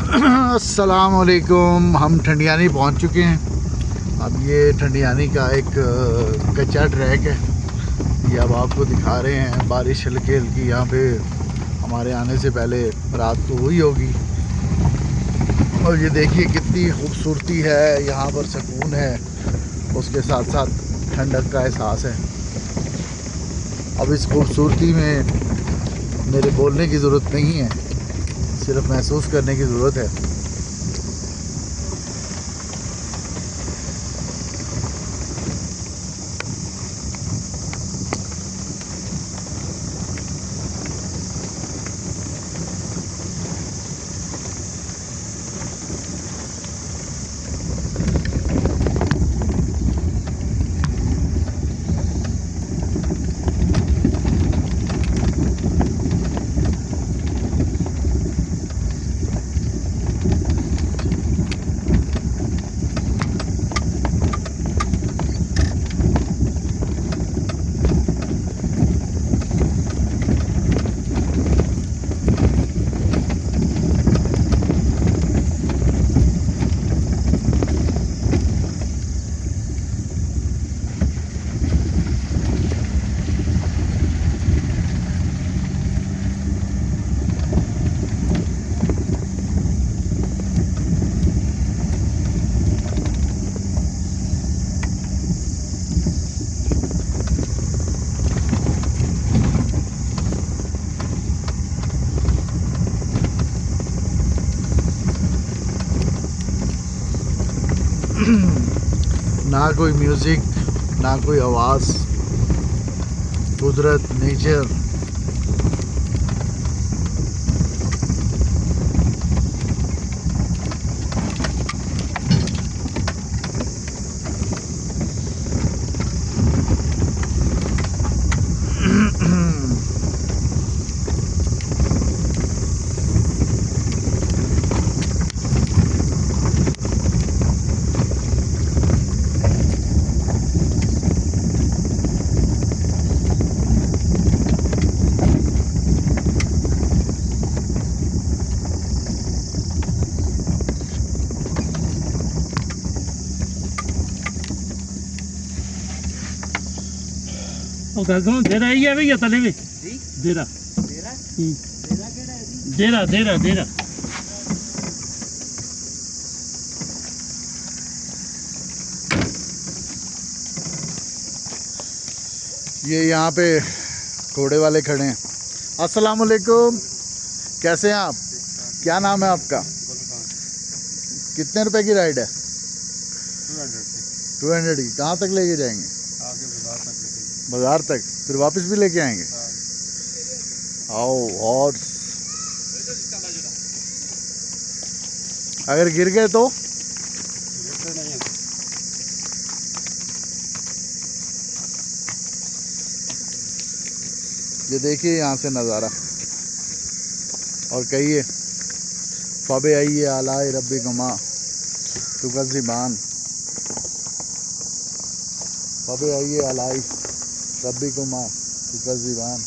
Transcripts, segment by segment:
अस्सलाम वालेकुम। हम ठंडियानी पहुंच चुके हैं। अब ये ठंडियानी का एक कच्चा ट्रैक है, ये अब आपको दिखा रहे हैं। बारिश हल्की हल्की यहाँ पे हमारे आने से पहले रात को हुई होगी। और ये देखिए कितनी खूबसूरती है, यहाँ पर सुकून है, उसके साथ साथ ठंडक का एहसास है। अब इस खूबसूरती में मेरे बोलने की ज़रूरत नहीं है, सिर्फ महसूस करने की ज़रूरत है। ना कोई म्यूज़िक, ना कोई आवाज़, कुदरत, नेचर। देरा ही है भैया तले में देरा देरा देरा देरा ये यहाँ पे घोड़े वाले खड़े हैं। अस्सलाम वालेकुम, कैसे हैं आप? क्या नाम है आपका? कितने रुपए की राइड है? 200 की। कहाँ तक लेके जाएंगे? आगे बाजार तक, फिर वापस भी लेके आएंगे? आओ। और अगर गिर गए तो? ये देखिए यहाँ से नज़ारा। और कहिए फ़बे आइए आलाए रब्बी गुमा तुकज़्ज़िबान, फ़बे आइए आलाई रब्बी गुमा तुकज़्ज़िबान।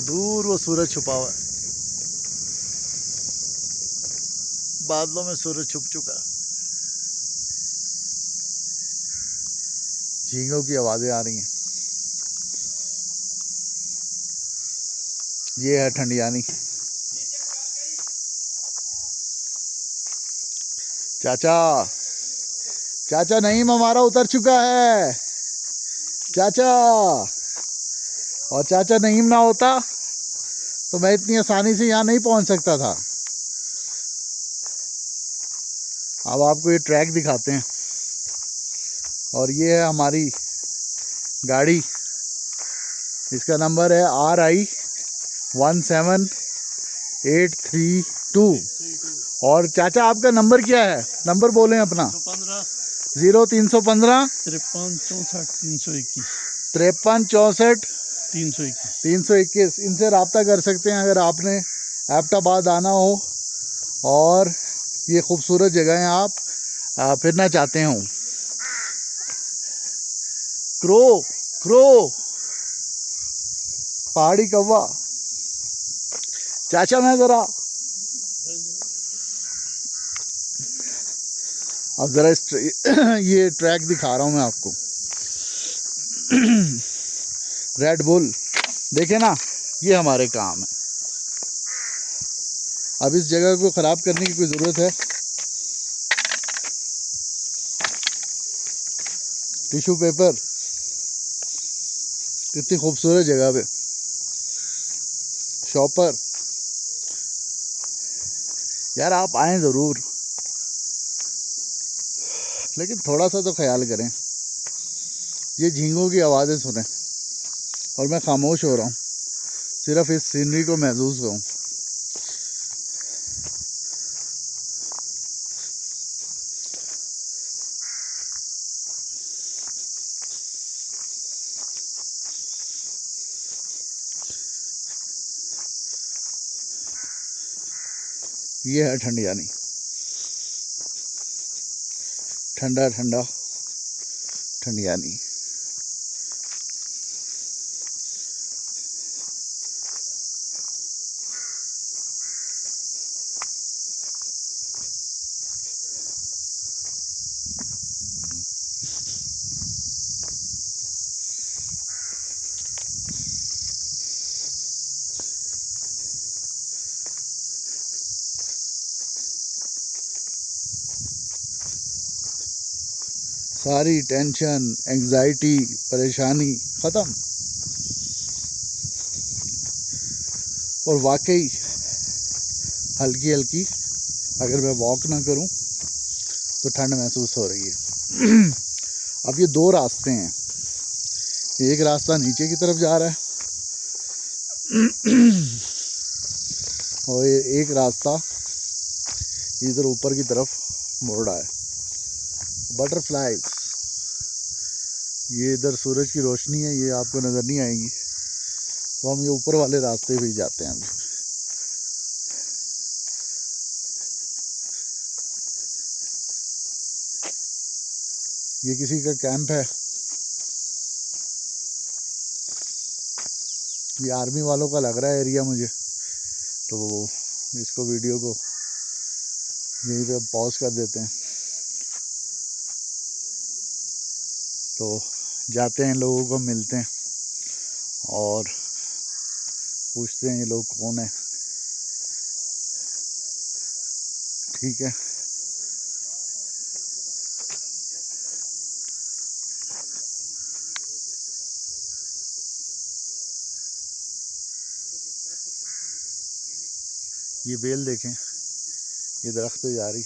दूर वो सूरज छुपा हुआ है, बादलों में सूरज छुप चुका। झींगों की आवाज़ें आ रही हैं। ये है ठंडियानी। चाचा, चाचा नईम हमारा उतर चुका है चाचा। और चाचा नईम ना होता तो मैं इतनी आसानी से यहाँ नहीं पहुँच सकता था। अब आपको ये ट्रैक दिखाते हैं। और ये है हमारी गाड़ी, इसका नंबर है RI17832। और चाचा आपका नंबर क्या है? नंबर बोलें अपना। 0315 53 64 321 53 64 321। 321। इनसे रब्ता कर सकते हैं अगर आपने एबटाबाद आना हो और ये खूबसूरत जगहें आप फिरना चाहते हो। क्रो क्रो पहाड़ी कौवा। चाचा मैं ज़रा अब ज़रा ये ट्रैक दिखा रहा हूँ मैं आपको। रेड बुल देखे ना, ये हमारे काम है। अब इस जगह को ख़राब करने की कोई ज़रूरत है? टिश्यू पेपर, कितनी खूबसूरत जगह पे। शॉपर, यार आप आएँ ज़रूर, लेकिन थोड़ा सा तो ख्याल करें। ये झींगों की आवाज़ें सुनें और मैं खामोश हो रहा हूँ, सिर्फ इस सीनरी को महसूस करूँ। ये है ठंडियानी, ठंडा ठंडा ठंडियानी। सारी टेंशन, एंजाइटी, परेशानी ख़त्म। और वाकई हल्की हल्की अगर मैं वॉक ना करूं तो ठंड महसूस हो रही है। अब ये दो रास्ते हैं, एक रास्ता नीचे की तरफ जा रहा है और एक रास्ता इधर ऊपर की तरफ मुड़ रहा है। बटरफ्लाइज, ये इधर सूरज की रोशनी है, ये आपको नज़र नहीं आएगी, तो हम ये ऊपर वाले रास्ते पे ही जाते हैं अभी। ये किसी का कैंप है, ये आर्मी वालों का लग रहा है एरिया मुझे, तो इसको वीडियो को यहीं पे पॉज कर देते हैं। तो जाते हैं, लोगों को मिलते हैं और पूछते हैं ये लोग कौन है। ठीक है, ये बेल देखें, ये दरख्त पे जा रही।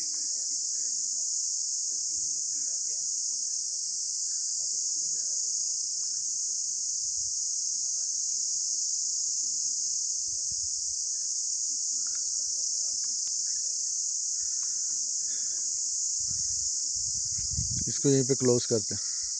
इसको यहीं पे क्लोज करते हैं।